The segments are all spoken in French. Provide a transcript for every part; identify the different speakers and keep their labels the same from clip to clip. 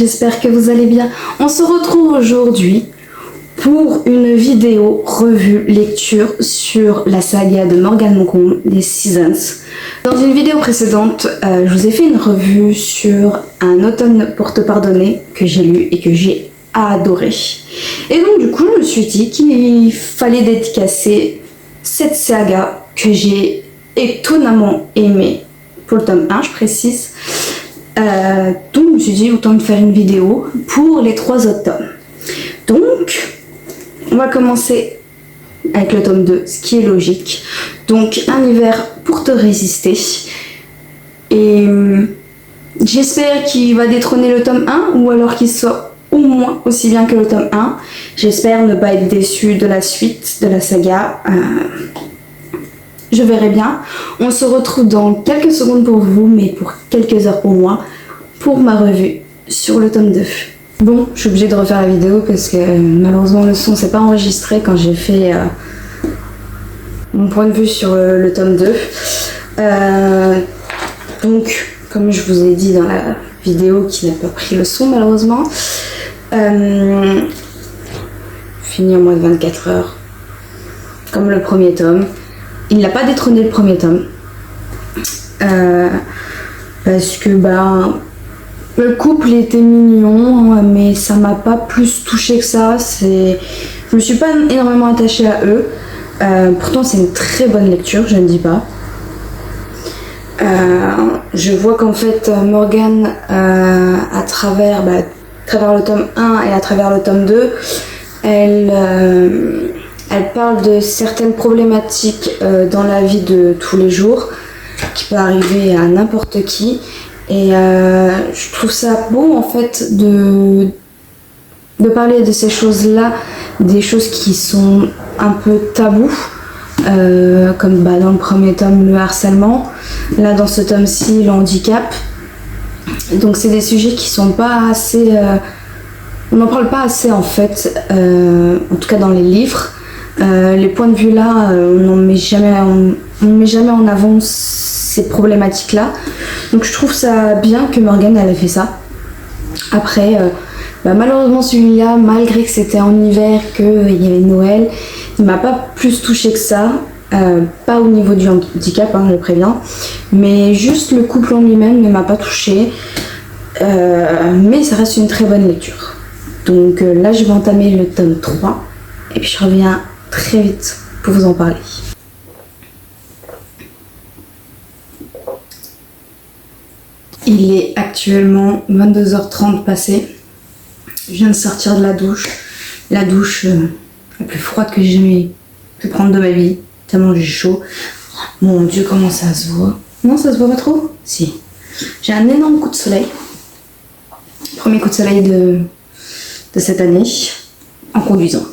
Speaker 1: j'espère que vous allez bien. On se retrouve aujourd'hui pour une vidéo revue lecture sur la saga de Morgane Moncombe, les Seasons. Dans une vidéo précédente, je vous ai fait une revue sur Un automne pour te pardonner que j'ai lu et que j'ai adoré. Et donc du coup, je me suis dit qu'il fallait dédicacer cette saga que j'ai étonnamment aimée, pour le tome 1 je précise. Donc je me suis dit autant de faire une vidéo pour les 3 autres tomes. Donc on va commencer avec le tome 2, ce qui est logique. Donc Un hiver pour te résister. Et j'espère qu'il va détrôner le tome 1 ou alors qu'il soit au moins aussi bien que le tome 1. J'espère ne pas être déçue de la suite de la saga. Je verrai bien. On se retrouve dans quelques secondes pour vous, mais pour quelques heures pour moi, pour ma revue sur le tome 2. Bon, je suis obligée de refaire la vidéo parce que malheureusement le son s'est pas enregistré quand j'ai fait mon point de vue sur le tome 2. Donc, comme je vous ai dit dans la vidéo qui n'a pas pris le son malheureusement, fini en moins de 24 heures, comme le premier tome. Il n'a pas détrôné le premier tome parce que le couple était mignon, mais ça m'a pas plus touché que ça. Je me suis pas énormément attachée à eux. Pourtant c'est une très bonne lecture, je ne dis pas. Je vois qu'en fait Morgane à travers le tome 1 et à travers le tome 2, elle parle de certaines problématiques dans la vie de tous les jours qui peut arriver à n'importe qui. Et je trouve ça beau en fait de parler de ces choses-là, des choses qui sont un peu tabous, comme dans le premier tome le harcèlement, là dans ce tome-ci le handicap. Donc c'est des sujets qui sont pas assez... on n'en parle pas assez en fait, en tout cas dans les livres. Les points de vue là, on ne met jamais en avant ces problématiques là. Donc je trouve ça bien que Morgane elle a fait ça. Après, malheureusement celui-là, malgré que c'était en hiver, qu'il y avait Noël, il m'a pas plus touché que ça. Pas au niveau du handicap, je préviens. Mais juste le couple en lui-même ne m'a pas touché. Mais ça reste une très bonne lecture. Donc là je vais entamer le tome 3. Et puis je reviens très vite pour vous en parler. Il est actuellement 22h30 passé. Je viens de sortir de la douche. La douche la plus froide que j'ai jamais pu prendre de ma vie. Tellement j'ai chaud. Mon Dieu, comment ça se voit. Non, ça se voit pas trop? Si. J'ai un énorme coup de soleil. Premier coup de soleil de cette année. En conduisant.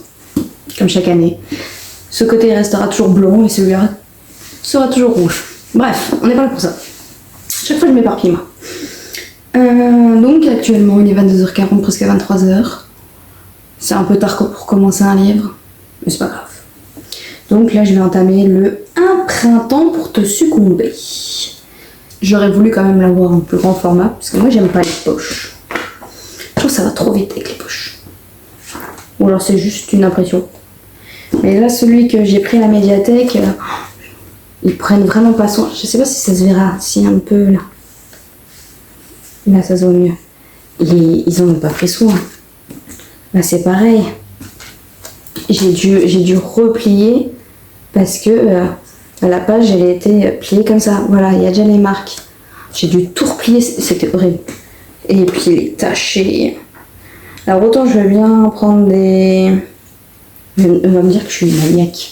Speaker 1: Comme chaque année. Ce côté restera toujours blanc et celui-là sera toujours rouge. Bref, on n'est pas là pour ça. Chaque fois je m'éparpille moi. Donc actuellement il est 22h40, presque 23h. C'est un peu tard pour commencer un livre, mais c'est pas grave. Donc là je vais entamer le Un printemps pour te succomber. J'aurais voulu quand même l'avoir en plus grand format, parce que moi j'aime pas les poches. Je trouve que ça va trop vite avec les poches. Ou alors c'est juste une impression. Mais là celui que j'ai pris à la médiathèque, ils prennent vraiment pas soin. Je sais pas si ça se verra, si un peu là. Là ça se voit mieux. Ils en ont pas pris soin. Là c'est pareil. J'ai dû replier parce que la page elle a été pliée comme ça. Voilà, il y a déjà les marques. J'ai dû tout replier, c'était horrible. Et puis les tachés. Alors autant je veux bien prendre des... On va me dire que je suis une maniaque.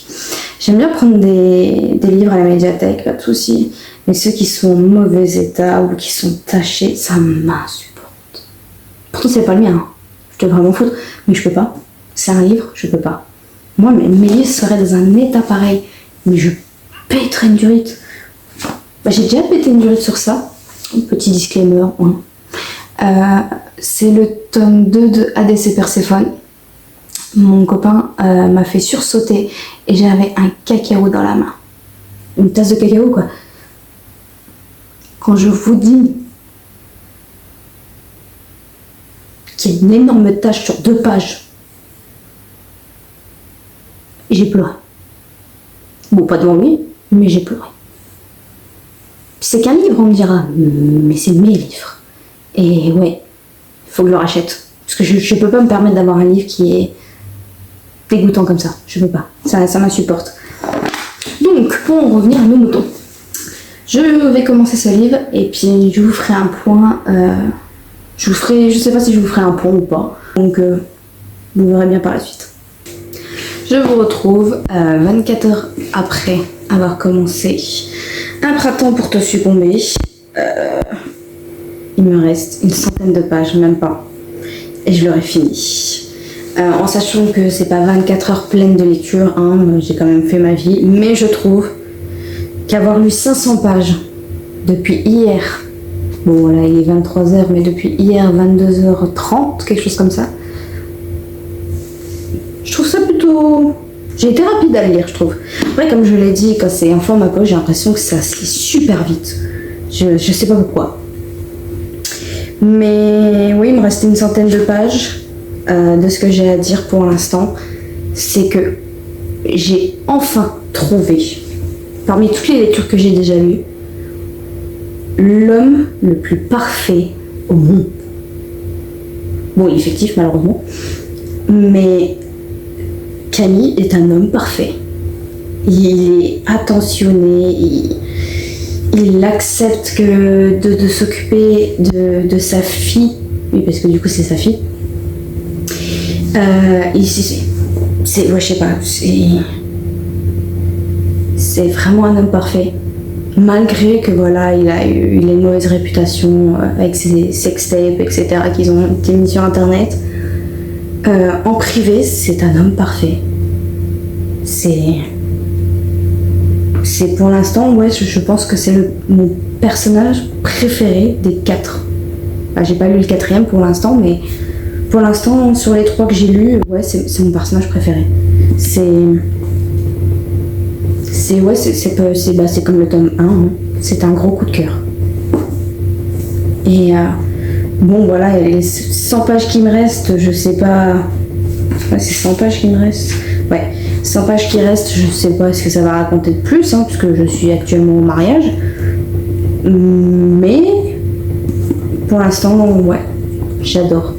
Speaker 1: J'aime bien prendre des livres à la médiathèque, pas de soucis. Mais ceux qui sont en mauvais état ou qui sont tachés, ça m'insupporte. Pourtant c'est pas le mien, hein. Je devrais m'en foutre, mais je peux pas. C'est un livre, je peux pas. Moi, mes livres seraient dans un état pareil, mais je pèterais une durite. J'ai déjà pété une durite sur ça. Petit disclaimer. C'est le tome 2 de ADC Perséphone. Mon copain m'a fait sursauter et j'avais un cacao dans la main. Une tasse de cacao, quoi. Quand je vous dis qu'il y a une énorme tache sur 2 pages. Et j'ai pleuré. Bon, pas devant lui, mais j'ai pleuré. C'est qu'un livre, on me dira, mais c'est mes livres. Et ouais, il faut que je le rachète. Parce que je peux pas me permettre d'avoir un livre qui est dégoûtant comme ça. Je peux pas. Ça m'insupporte. Donc, pour en revenir à nos moutons. Je vais commencer ce livre et puis je vous ferai un point. Je sais pas si je vous ferai un point ou pas. Donc, vous verrez bien par la suite. Je vous retrouve 24 heures après avoir commencé Un printemps pour te succomber. Il me reste une centaine de pages, même pas. Et je l'aurai fini. En sachant que c'est pas 24 heures pleines de lecture, hein, j'ai quand même fait ma vie. Mais je trouve qu'avoir lu 500 pages depuis hier, bon voilà, il est 23h, mais depuis hier 22h30, quelque chose comme ça, je trouve ça plutôt... J'ai été rapide à le lire, je trouve. Après, comme je l'ai dit, quand c'est en format poche, j'ai l'impression que ça se lit super vite. Je sais pas pourquoi. Mais oui, il me restait une centaine de pages. De ce que j'ai à dire pour l'instant, c'est que j'ai enfin trouvé, parmi toutes les lectures que j'ai déjà lues, l'homme le plus parfait au monde. Bon, il est fictif malheureusement, mais Camille est un homme parfait. Il est attentionné, il accepte de s'occuper de sa fille, oui parce que du coup c'est sa fille. Ouais, je sais pas, c'est vraiment un homme parfait. Malgré que voilà, il a une mauvaise réputation avec ses sextapes, etc., qu'ils ont été mis sur internet. En privé, c'est un homme parfait. C'est pour l'instant, ouais, je pense que c'est mon personnage préféré des 4. Enfin, j'ai pas lu le 4e pour l'instant, mais pour l'instant, sur les 3 que j'ai lus, ouais, c'est mon personnage préféré. C'est comme le tome 1, hein. C'est un gros coup de cœur. Et bon, voilà, les 100 pages qui me restent, je sais pas... Ouais, c'est 100 pages qui me restent. Ouais, 100 pages qui restent, je sais pas ce que ça va raconter de plus, hein, puisque je suis actuellement au mariage. Mais, pour l'instant, ouais, j'adore.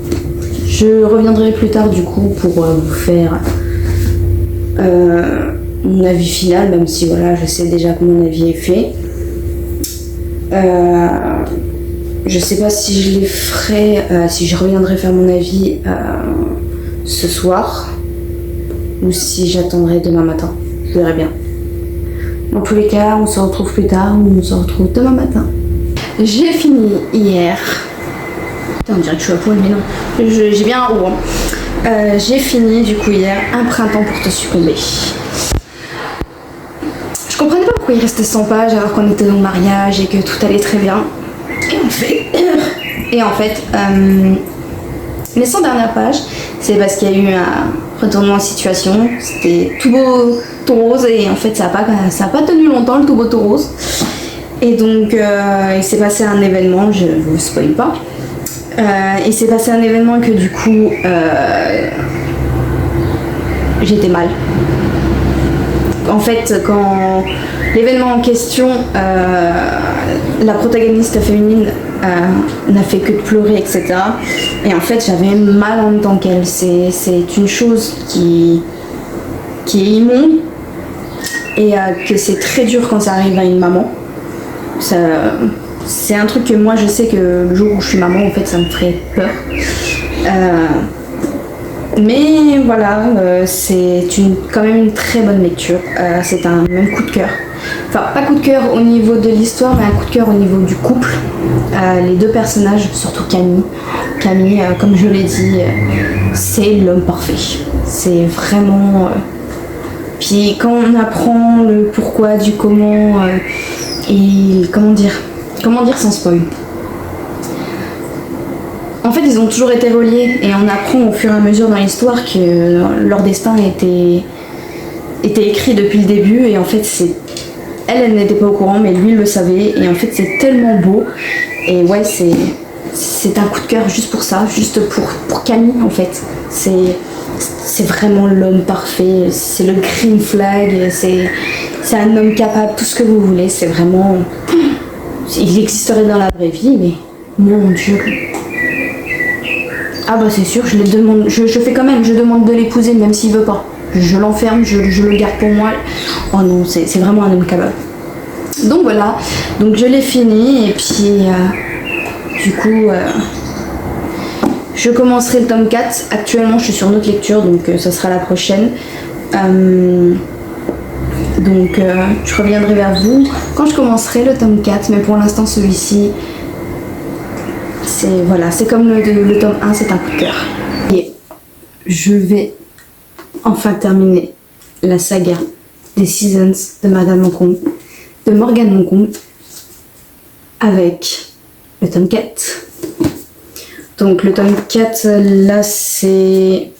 Speaker 1: Je reviendrai plus tard du coup pour vous faire mon avis final, même si voilà, je sais déjà que mon avis est fait. Je sais pas si je les ferai, si je reviendrai faire mon avis ce soir ou si j'attendrai demain matin. Je verrai bien. Dans tous les cas, on se retrouve plus tard ou on se retrouve demain matin. J'ai fini hier. Putain, on dirait que je suis à poil, mais non. J'ai bien un roux. J'ai fini du coup hier Un printemps pour te succomber. Je comprenais pas pourquoi il restait 100 pages alors qu'on était au mariage et que tout allait très bien. Et en fait, les 100 dernières pages, c'est parce qu'il y a eu un retournement de situation. C'était tout beau, tout rose, et en fait ça a pas tenu longtemps le tout beau, tout rose. Et donc il s'est passé un événement, je vous spoil pas. Il s'est passé un événement que du coup j'étais mal. En fait, quand l'événement en question, la protagoniste féminine n'a fait que de pleurer, etc. Et en fait, j'avais mal en même temps qu'elle. C'est une chose qui est immonde et que c'est très dur quand ça arrive à une maman. C'est un truc que moi je sais que le jour où je suis maman, en fait, ça me ferait peur. Mais voilà, c'est quand même une très bonne lecture. C'est un même coup de cœur. Enfin, pas coup de cœur au niveau de l'histoire, mais un coup de cœur au niveau du couple. Les deux personnages, surtout Camille. Camille, comme je l'ai dit, c'est l'homme parfait. C'est vraiment... Puis quand on apprend le pourquoi du comment, et comment dire sans spoil. En fait, ils ont toujours été reliés et on apprend au fur et à mesure dans l'histoire que leur destin était écrit depuis le début, et en fait elle n'était pas au courant, mais lui le savait, et en fait c'est tellement beau. Et ouais, c'est un coup de cœur juste pour ça, juste pour Camille en fait. C'est vraiment l'homme parfait, c'est le green flag, c'est un homme capable, tout ce que vous voulez, c'est vraiment... Il existerait dans la vraie vie, mais mon Dieu. Ah bah c'est sûr, je les demande, je fais quand même, je demande de l'épouser même s'il veut pas. Je l'enferme, je le garde pour moi. Oh non, c'est vraiment un homme capable. Donc voilà, donc je l'ai fini et puis du coup je commencerai le tome 4. Actuellement je suis sur une autre lecture donc ça sera la prochaine. Donc je reviendrai vers vous quand je commencerai le tome 4, mais pour l'instant celui-ci c'est comme le tome 1, c'est un coup de cœur. Et je vais enfin terminer la saga des Seasons de Madame Moncombe, de Morgane Moncombe, avec le tome 4. Donc le tome 4, là c'est...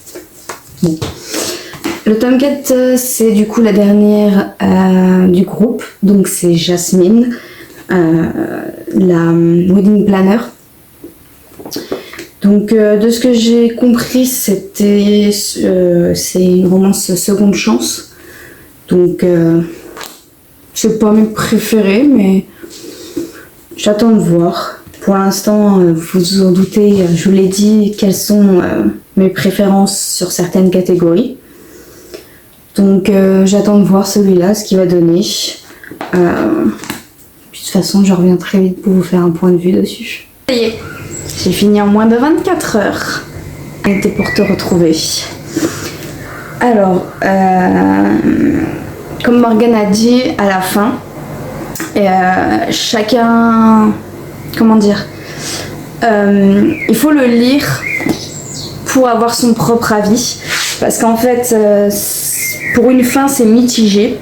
Speaker 1: Bon. Le tome 4, c'est du coup la dernière du groupe, donc c'est Jasmine, la wedding planner. Donc de ce que j'ai compris, c'est une romance seconde chance. Donc c'est pas mes préférés, mais j'attends de voir. Pour l'instant, vous vous en doutez, je vous l'ai dit, quelles sont mes préférences sur certaines catégories. Donc j'attends de voir celui-là, ce qu'il va donner. Puis, de toute façon, je reviens très vite pour vous faire un point de vue dessus. Ça y est, j'ai fini en moins de 24 heures. C'était pour te retrouver. Alors, comme Morgane a dit à la fin, chacun... Comment dire, il faut le lire pour avoir son propre avis. Parce qu'en fait, pour une fin, c'est mitigé.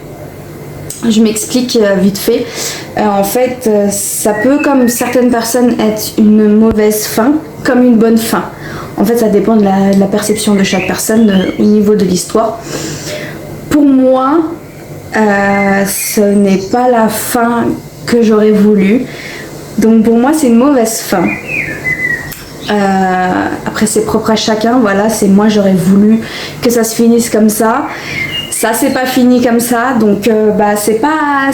Speaker 1: Je m'explique vite fait. En fait, ça peut, comme certaines personnes, être une mauvaise fin, comme une bonne fin. En fait, ça dépend de la perception de chaque personne au niveau de l'histoire. Pour moi, ce n'est pas la fin que j'aurais voulu. Donc pour moi, c'est une mauvaise fin. Après, c'est propre à chacun. Voilà, c'est moi, j'aurais voulu que ça se finisse comme ça. Ça c'est pas fini comme ça, donc c'est pas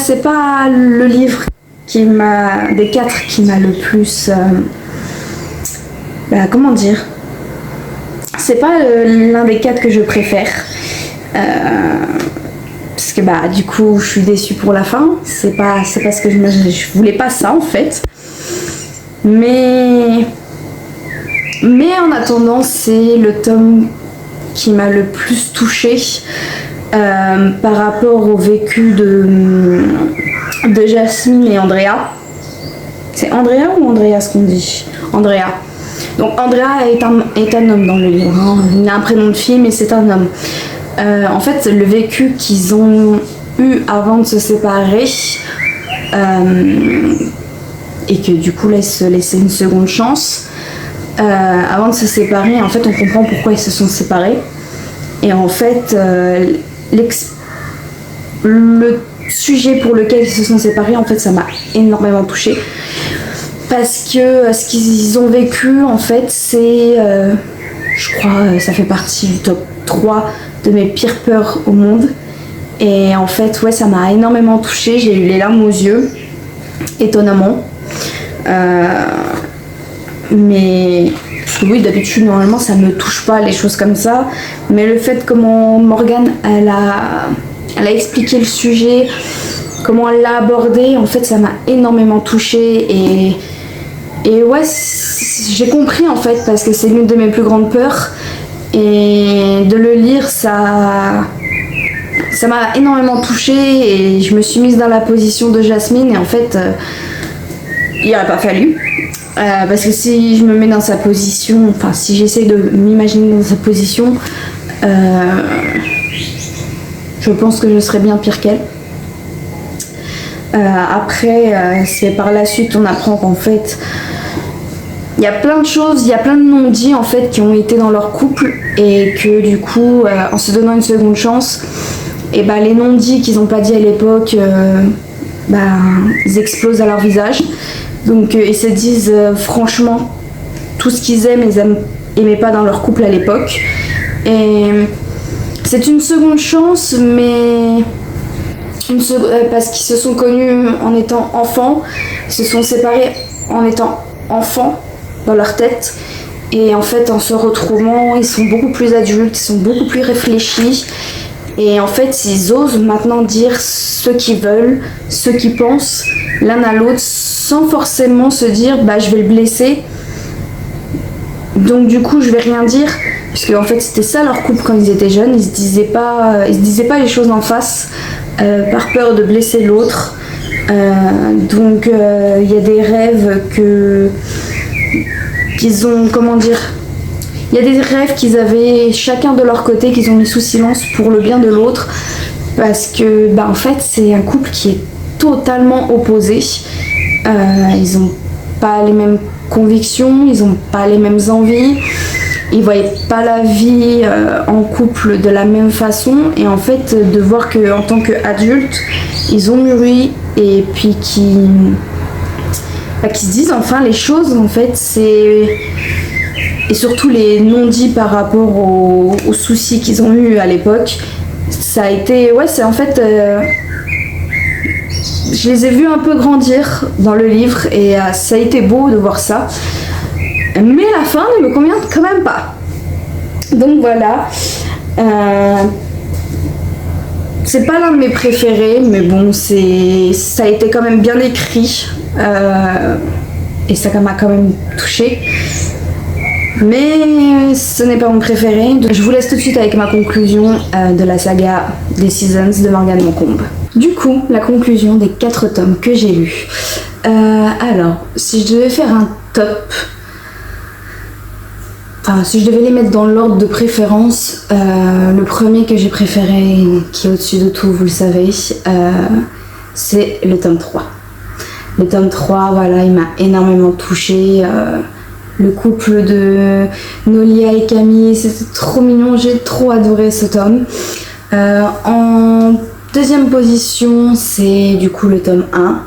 Speaker 1: le livre des 4 qui m'a le plus comment dire, c'est pas l'un des 4 que je préfère, parce que du coup je suis déçue pour la fin. C'est pas ce que je voulais pas ça en fait, mais en attendant, c'est le tome qui m'a le plus touchée. Par rapport au vécu de Jasmine et Andrea. C'est Andrea ou Andreas qu'on dit? Andrea. Donc Andrea est un homme dans le livre. Hein. Il a un prénom de fille, mais c'est un homme. En fait, le vécu qu'ils ont eu avant de se séparer, et que du coup là ils se laissaient une seconde chance. Avant de se séparer, en fait, on comprend pourquoi ils se sont séparés. Et en fait, le sujet pour lequel ils se sont séparés, en fait, ça m'a énormément touchée. Parce que ce qu'ils ont vécu, en fait, c'est... je crois ça fait partie du top 3 de mes pires peurs au monde. Et en fait, ouais, ça m'a énormément touchée. J'ai eu les larmes aux yeux, étonnamment. Mais oui, d'habitude, normalement, ça me touche pas, les choses comme ça. Mais le fait comment Morgane, elle a expliqué le sujet, comment elle l'a abordé, en fait, ça m'a énormément touchée. Et ouais, j'ai compris, en fait, parce que c'est l'une de mes plus grandes peurs. Et de le lire, ça m'a énormément touchée. Et je me suis mise dans la position de Jasmine. Et en fait, il n'aurait pas fallu. Parce que si je me mets dans sa position, enfin si j'essaie de m'imaginer dans sa position, je pense que je serais bien pire qu'elle. Après, c'est par la suite on apprend qu'en fait, il y a plein de choses, il y a plein de non-dits en fait qui ont été dans leur couple et que du coup, en se donnant une seconde chance, et les non-dits qu'ils n'ont pas dit à l'époque, ils explosent à leur visage. Donc ils se disent franchement tout ce qu'ils aiment, aimaient pas dans leur couple à l'époque. Et c'est une seconde chance, mais parce qu'ils se sont connus en étant enfants, ils se sont séparés en étant enfants dans leur tête. Et en fait, en se retrouvant, ils sont beaucoup plus adultes, ils sont beaucoup plus réfléchis. Et en fait, ils osent maintenant dire ce qu'ils veulent, ce qu'ils pensent l'un à l'autre, sans forcément se dire « bah je vais le blesser ». Donc du coup, je vais rien dire. Parce qu'en fait, c'était ça leur couple quand ils étaient jeunes. Ils se disaient pas les choses en face par peur de blesser l'autre. Donc il y a des rêves qu'ils ont, comment dire, il y a des rêves qu'ils avaient chacun de leur côté, qu'ils ont mis sous silence pour le bien de l'autre, parce que bah, en fait c'est un couple qui est totalement opposé. Ils n'ont pas les mêmes convictions, ils n'ont pas les mêmes envies, ils ne voyaient pas la vie en couple de la même façon, et en fait de voir qu'en tant qu'adultes ils ont mûri et puis qui se disent enfin les choses, en fait, et surtout les non-dits par rapport aux soucis qu'ils ont eu à l'époque. Ça a été, c'est en fait, je les ai vus un peu grandir dans le livre, et ça a été beau de voir ça, mais la fin ne me convient quand même pas. Donc voilà, c'est pas l'un de mes préférés, mais bon, ça a été quand même bien écrit, et ça m'a quand même touchée. Mais ce n'est pas mon préféré. Donc je vous laisse tout de suite avec ma conclusion de la saga des Seasons de Morgane Moncombe. Du coup, la conclusion des 4 tomes que j'ai lus. Alors, si je devais faire un top, si je devais les mettre dans l'ordre de préférence, le premier que j'ai préféré, qui est au-dessus de tout, vous le savez, c'est le tome 3. Le tome 3, voilà, il m'a énormément touchée. Le couple de Nolia et Camille, c'était trop mignon, j'ai trop adoré ce tome. En deuxième position, c'est du coup le tome 1.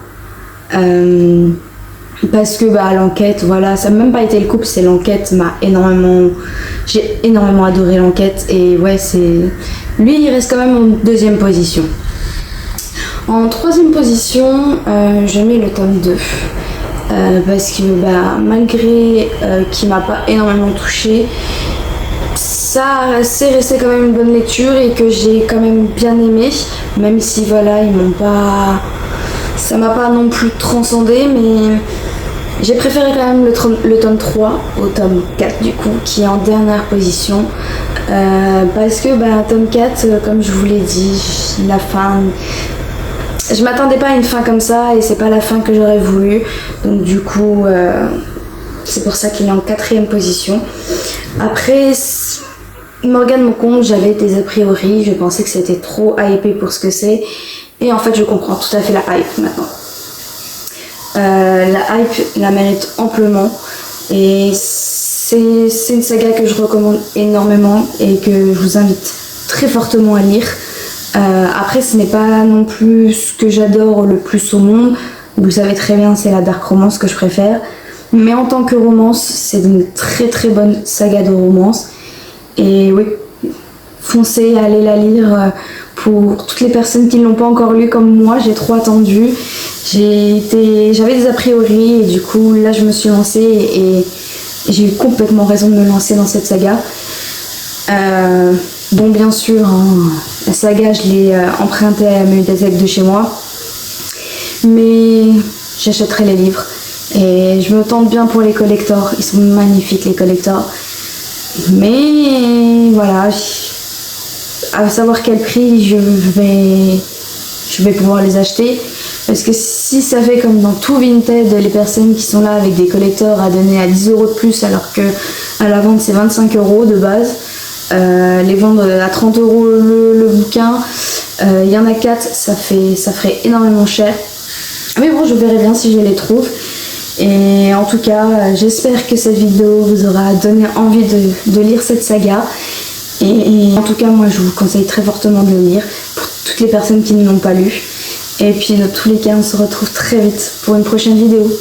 Speaker 1: Parce que l'enquête, voilà, ça n'a même pas été le couple, c'est l'enquête, j'ai énormément adoré l'enquête, et lui il reste quand même en deuxième position. En troisième position, je mets le tome 2. Parce que malgré qu'il m'a pas énormément touchée, c'est resté quand même une bonne lecture et que j'ai quand même bien aimé, même si ça m'a pas non plus transcendé, mais j'ai préféré quand même le tome 3 au tome 4 du coup, qui est en dernière position, parce que tome 4, comme je vous l'ai dit, la fin, je m'attendais pas à une fin comme ça, et c'est pas la fin que j'aurais voulu, donc du coup c'est pour ça qu'il est en 4e position. Après, Morgane Moncombe, j'avais des a priori, je pensais que c'était trop hypé pour ce que c'est, et en fait je comprends tout à fait la hype maintenant. La hype la mérite amplement, et c'est une saga que je recommande énormément et que je vous invite très fortement à lire. Après, ce n'est pas non plus ce que j'adore le plus au monde, vous le savez très bien, c'est la dark romance que je préfère, mais en tant que romance, c'est une très très bonne saga de romance, et oui, foncez, allez la lire. Pour toutes les personnes qui ne l'ont pas encore lu comme moi, j'ai trop attendu, j'avais des a priori, et du coup là je me suis lancée, et j'ai eu complètement raison de me lancer dans cette saga. Bon, bien sûr, la saga je l'ai empruntée à la médiathèque de chez moi, mais j'achèterai les livres, et je me tente bien pour les collectors, ils sont magnifiques les collectors, mais voilà, à savoir quel prix je vais pouvoir les acheter, parce que si ça fait comme dans tout Vinted, les personnes qui sont là avec des collectors à donner à 10 € de plus alors que à la vente c'est 25 € de base, les vendre à 30 € le bouquin, il y en a 4, ça ferait énormément cher, mais bon, je verrai bien si je les trouve. Et en tout cas, j'espère que cette vidéo vous aura donné envie de lire cette saga. Et en tout cas, moi je vous conseille très fortement de le lire pour toutes les personnes qui ne l'ont pas lu. Et puis dans tous les cas, on se retrouve très vite pour une prochaine vidéo.